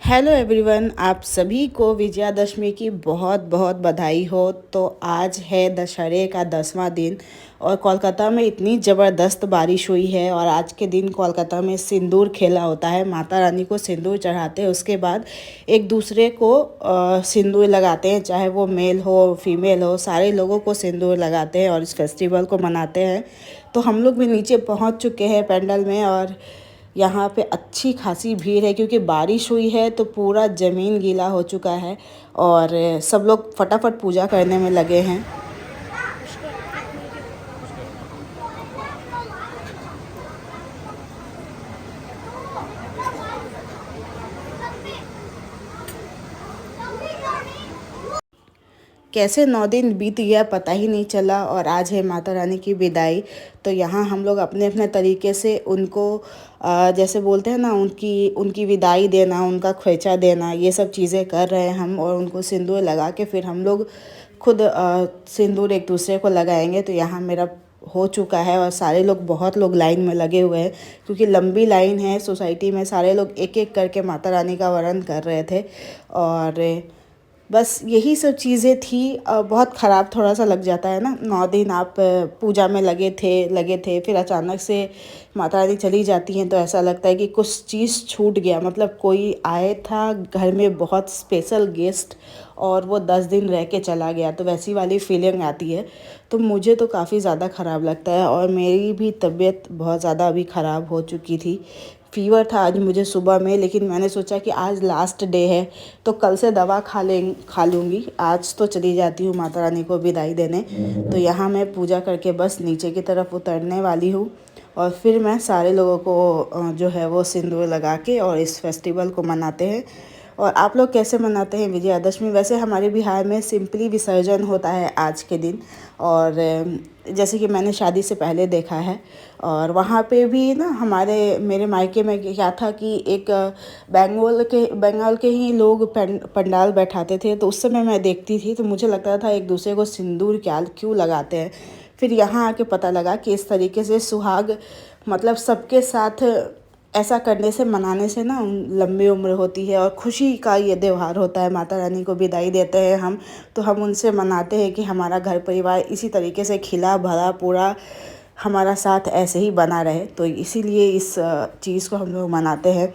Hello everyone, आप सभी को विजयादशमी की बहुत बहुत बधाई हो। तो आज है दशहरे का 10वां दिन और कोलकाता में इतनी ज़बरदस्त बारिश हुई है। और आज के दिन कोलकाता में सिंदूर खेला होता है, माता रानी को सिंदूर चढ़ाते हैं, उसके बाद एक दूसरे को सिंदूर लगाते हैं, चाहे वो मेल हो फीमेल हो, सारे लोगों को सिंदूर लगाते हैं और इस फेस्टिवल को मनाते हैं। तो हम लोग भी नीचे पहुंच चुके हैं पेंडल में और यहाँ पे अच्छी खासी भीड़ है क्योंकि बारिश हुई है तो पूरा ज़मीन गीला हो चुका है और सब लोग फटाफट पूजा करने में लगे हैं। कैसे 9 दिन बीत गया पता ही नहीं चला और आज है माता रानी की विदाई। तो यहाँ हम लोग अपने अपने तरीके से उनको जैसे बोलते हैं ना, उनकी उनकी विदाई देना, उनका खोइचा देना, ये सब चीज़ें कर रहे हैं हम। और उनको सिंदूर लगा के फिर हम लोग खुद सिंदूर एक दूसरे को लगाएंगे। तो यहाँ मेरा हो चुका है और सारे लोग, बहुत लोग लाइन में लगे हुए हैं क्योंकि लंबी लाइन है सोसाइटी में। सारे लोग एक एक करके माता रानी का वरण कर रहे थे और बस यही सब चीज़ें थी। बहुत ख़राब थोड़ा सा लग जाता है ना, 9 दिन आप पूजा में लगे थे फिर अचानक से माता रानी चली जाती हैं तो ऐसा लगता है कि कुछ चीज़ छूट गया। मतलब कोई आए था घर में, बहुत स्पेशल गेस्ट, और वो 10 दिन रह के चला गया, तो वैसी वाली फीलिंग आती है। तो मुझे तो काफ़ी ज़्यादा ख़राब लगता है और मेरी भी तबीयत बहुत ज़्यादा अभी ख़राब हो चुकी थी। फ़ीवर था आज मुझे सुबह में, लेकिन मैंने सोचा कि आज लास्ट डे है तो कल से दवा खा लूँगी। आज तो चली जाती हूँ माता रानी को विदाई देने। तो यहाँ मैं पूजा करके बस नीचे की तरफ उतरने वाली हूँ और फिर मैं सारे लोगों को जो है वो सिंदूर लगा के और इस फेस्टिवल को मनाते हैं। और आप लोग कैसे मनाते हैं विजयादशमी? वैसे हमारे बिहार में सिंपली विसर्जन होता है आज के दिन। और जैसे कि मैंने शादी से पहले देखा है और वहाँ पे भी ना, मेरे मायके में क्या था कि एक बंगाल के ही लोग पंडाल बैठाते थे। तो उस समय मैं देखती थी तो मुझे लगता था एक दूसरे को सिंदूर क्या क्यों लगाते हैं। फिर यहाँ आके पता लगा कि इस तरीके से सुहाग, मतलब सबके साथ ऐसा करने से, मनाने से ना लंबी उम्र होती है और खुशी का ये त्यौहार होता है। माता रानी को विदाई देते हैं हम, तो हम उनसे मनाते हैं कि हमारा घर परिवार इसी तरीके से खिला भरा पूरा हमारा साथ ऐसे ही बना रहे। तो इसीलिए इस चीज़ को हम लोग मनाते हैं।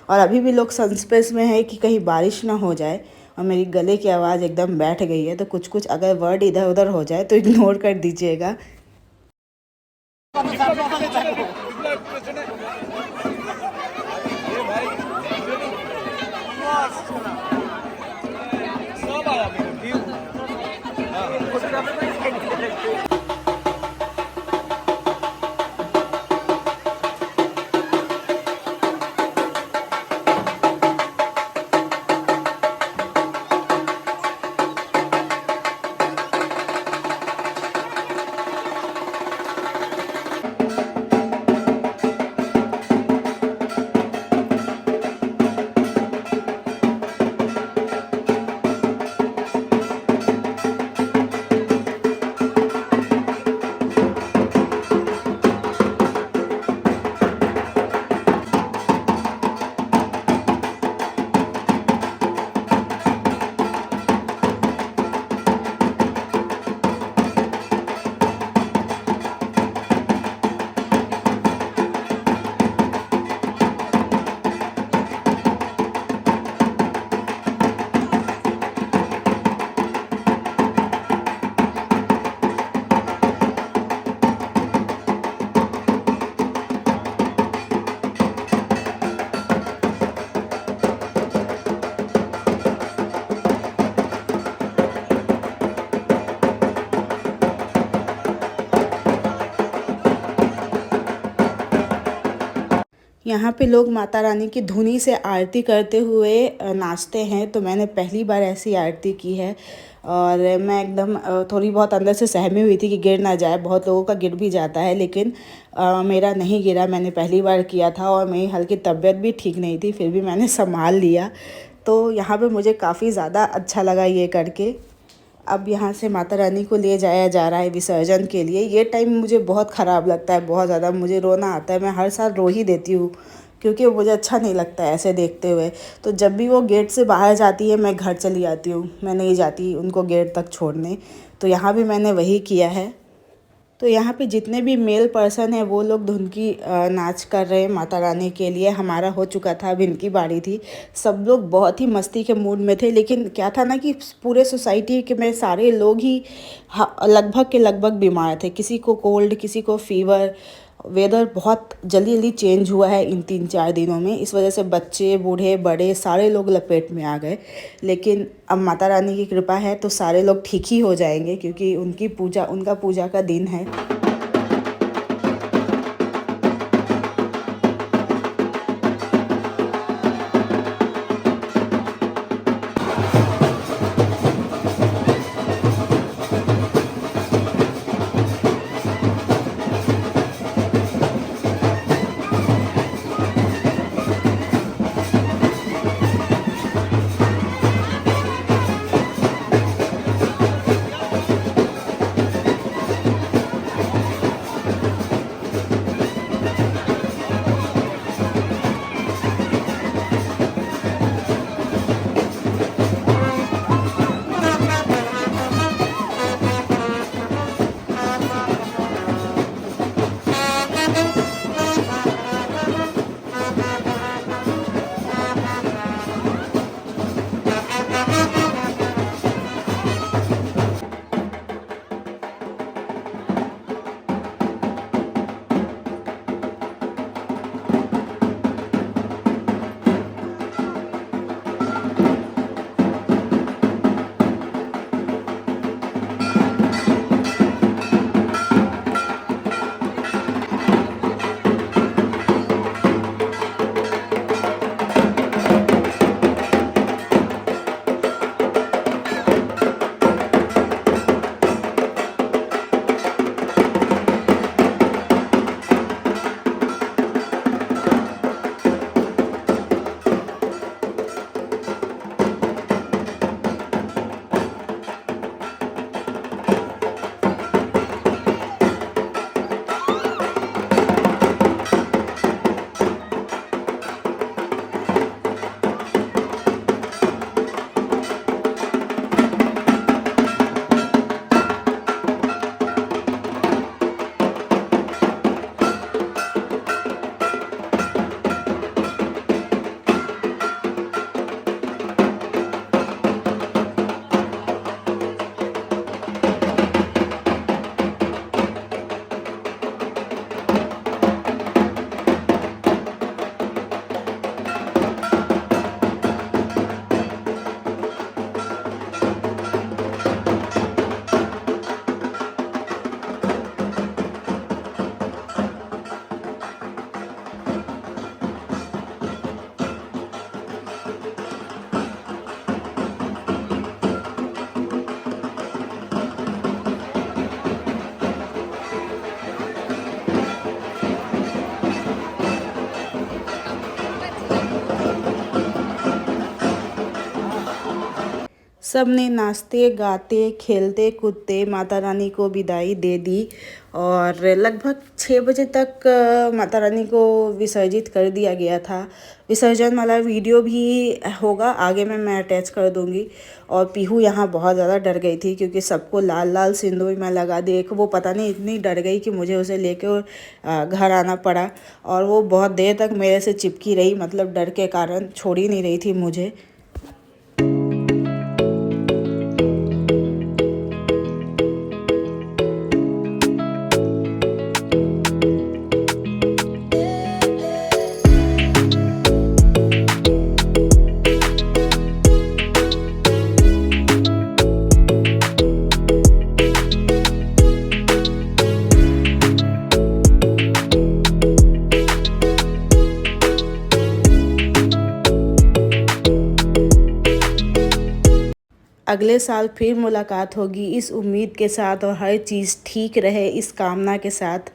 और अभी भी लोग संस्पेंस में है कि कहीं बारिश ना हो जाए और मेरी गले की आवाज़ एकदम बैठ गई है, तो कुछ कुछ अगर वर्ड इधर उधर हो जाए तो इग्नोर कर दीजिएगा। यहाँ पे लोग माता रानी की धुनी से आरती करते हुए नाचते हैं। तो मैंने पहली बार ऐसी आरती की है और मैं एकदम थोड़ी बहुत अंदर से सहमी हुई थी कि गिर ना जाए। बहुत लोगों का गिर भी जाता है, लेकिन मेरा नहीं गिरा। मैंने पहली बार किया था और मेरी हल्की तबीयत भी ठीक नहीं थी, फिर भी मैंने संभाल लिया। तो यहाँ पे मुझे काफ़ी ज़्यादा अच्छा लगा ये करके। अब यहाँ से माता रानी को ले जाया जा रहा है विसर्जन के लिए। ये टाइम मुझे बहुत ख़राब लगता है, बहुत ज़्यादा मुझे रोना आता है। मैं हर साल रो ही देती हूँ क्योंकि मुझे अच्छा नहीं लगता है ऐसे देखते हुए। तो जब भी वो गेट से बाहर जाती है मैं घर चली जाती हूँ, मैं नहीं जाती उनको गेट तक छोड़ने। तो यहाँ भी मैंने वही किया है। तो यहाँ पे जितने भी मेल पर्सन हैं वो लोग धुन की नाच कर रहे हैं माता रानी के लिए। हमारा हो चुका था, अब इनकी बारी थी। सब लोग बहुत ही मस्ती के मूड में थे, लेकिन क्या था ना कि पूरे सोसाइटी के में सारे लोग ही लगभग के लगभग बीमार थे। किसी को कोल्ड, किसी को फीवर। वेदर बहुत जल्दी जल्दी चेंज हुआ है इन 3-4 दिनों में, इस वजह से बच्चे, बूढ़े, बड़े सारे लोग लपेट में आ गए। लेकिन अब माता रानी की कृपा है तो सारे लोग ठीक ही हो जाएंगे, क्योंकि उनका पूजा का दिन है। सब ने नाचते गाते खेलते कूदते माता रानी को विदाई दे दी और लगभग 6 बजे तक माता रानी को विसर्जित कर दिया गया था। विसर्जन वाला वीडियो भी होगा आगे में मैं अटैच कर दूंगी। और पीहू यहाँ बहुत ज़्यादा डर गई थी, क्योंकि सबको लाल लाल सिंदूर मैं लगा दी। वो पता नहीं इतनी डर गई कि मुझे उसे लेकर घर आना पड़ा। और वो बहुत देर तक मेरे से चिपकी रही, मतलब डर के कारण छोड़ ही नहीं रही थी मुझे। अगले साल फिर मुलाकात होगी इस उम्मीद के साथ, और हर चीज़ ठीक रहे इस कामना के साथ।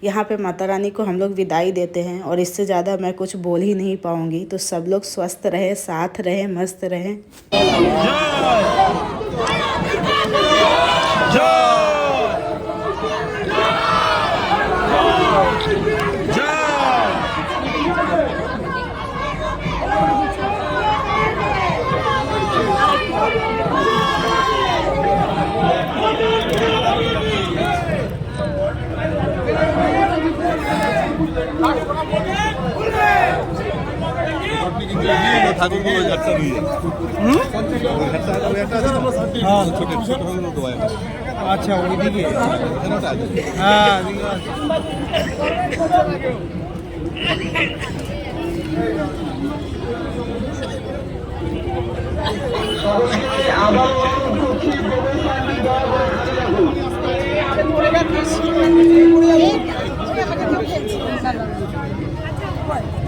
यहाँ पे माता रानी को हम लोग विदाई देते हैं, और इससे ज़्यादा मैं कुछ बोल ही नहीं पाऊँगी। तो सब लोग स्वस्थ रहे, साथ रहे, मस्त रहें। जय ঠাকুরগুলো একটা নিয়ে হ্যাঁ ছোট ছোট দোয়া আচ্ছা ওইদিকে এখানে তো আছে হ্যাঁ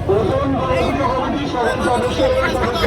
প্রথম কমিটি সদস্য